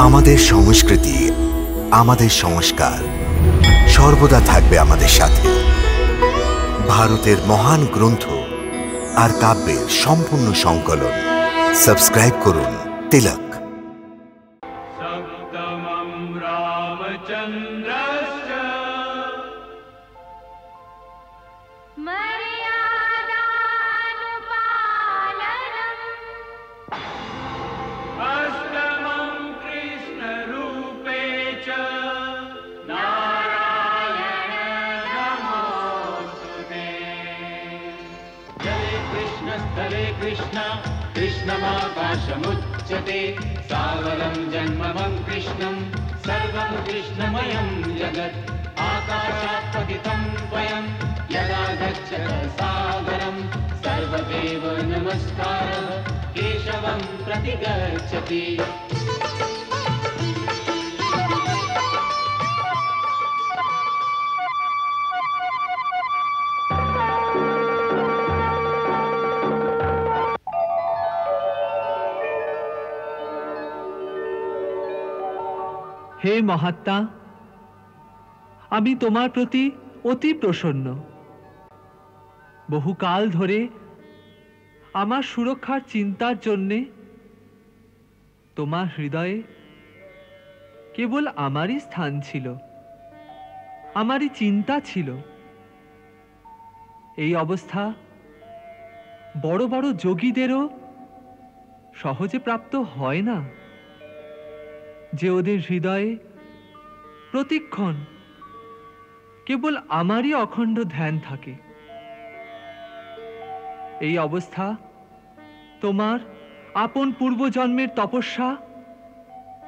আমাদের সংস্কৃতি, আমাদের সংস্কার সর্বদা থাকবে আমাদের সাথে। ভারতের মহান গ্রন্থ আর কাব্যের সম্পূর্ণ সংকলন। সাবস্ক্রাইব করুন তিলক। कृष्ण कृष्णमाकाशमुच्यते सागरं जन्मभं कृष्णं सर्वं कृष्णमयं जगत् आकाशात् पतितं वयं यदा गच्छत सागरं सर्वदेव नमस्कारः केशवं प्रति गच्छति। हे महात्मा, आमी तोमार प्रति अति प्रसन्न। बहुकाल धरे आमार सुरक्षार चिंतार जन्य तोमार हृदये केवल आमारी स्थान छिलो, आमारी चिंता छिलो। এই অবস্থা বড় বড় যোগীদেরও সহজে প্রাপ্ত হয় না, যে ওদের হৃদয়ে প্রতিক্ষণ কেবল আমারই অখণ্ড ধ্যান থাকে। এই অবস্থা তোমার আপন পূর্বজন্মের তপস্যা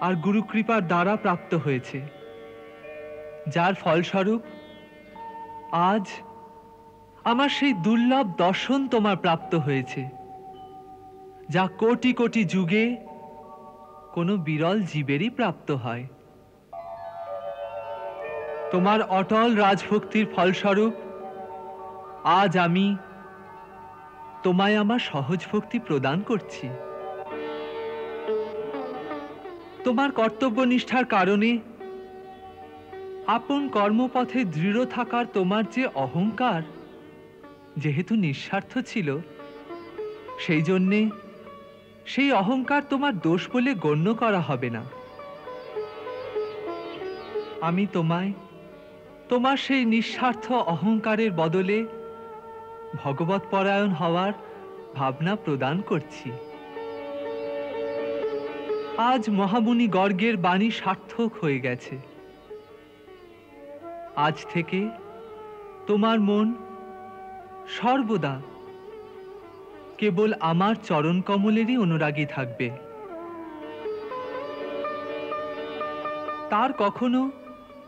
আর গুরু কৃপার দ্বারা প্রাপ্ত হয়েছে, যার ফলস্বরূপ আজ আমার সেই দুর্লভ দর্শন তোমার প্রাপ্ত হয়েছে, যা কোটি কোটি যুগে কোনো বিরল জীবেরই প্রাপ্ত হয়। তোমার অটল রাজভক্তির ফলস্বরূপ আজ আমি তোমায় আমার সহজ ভক্তি প্রদান করছি। তোমার কর্তব্য নিষ্ঠার কারণে আপন কর্মপথে দৃঢ় থাকার তোমার যে অহংকার যেহেতু নিঃস্বার্থ ছিল, সেই জন্যে সেই অহংকার তোমার দোষ বলে গণ্য করা হবে না। আমি তোমায় তোমার সেই নিঃস্বার্থ অহংকারের বদলে ভগবৎ পরায়ণ হওয়ার ভাবনা প্রদান করছি। আজ মহামুনি গর্গের বাণী সার্থক হয়ে গেছে। আজ থেকে তোমার মন সর্বদা কেবল আমার চরণ কমলেরই অনুরাগী থাকবে। তার কখনো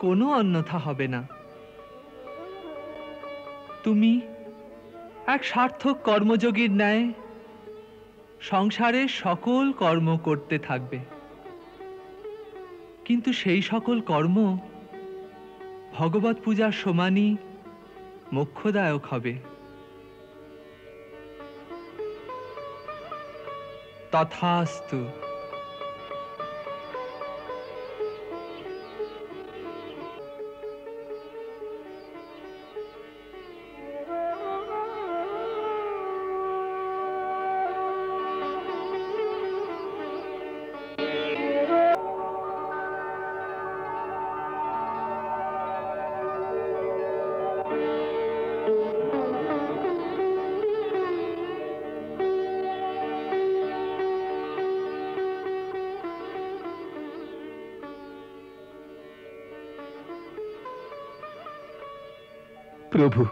কোনো অন্যথা হবে না। তুমি এক সার্থক কর্মযোগীর ন্যায় সংসারের সকল কর্ম করতে থাকবে, কিন্তু সেই সকল কর্ম ভগবৎ পূজার সমানই মোক্ষদায়ক হবে। তথাস্তু। प्रभु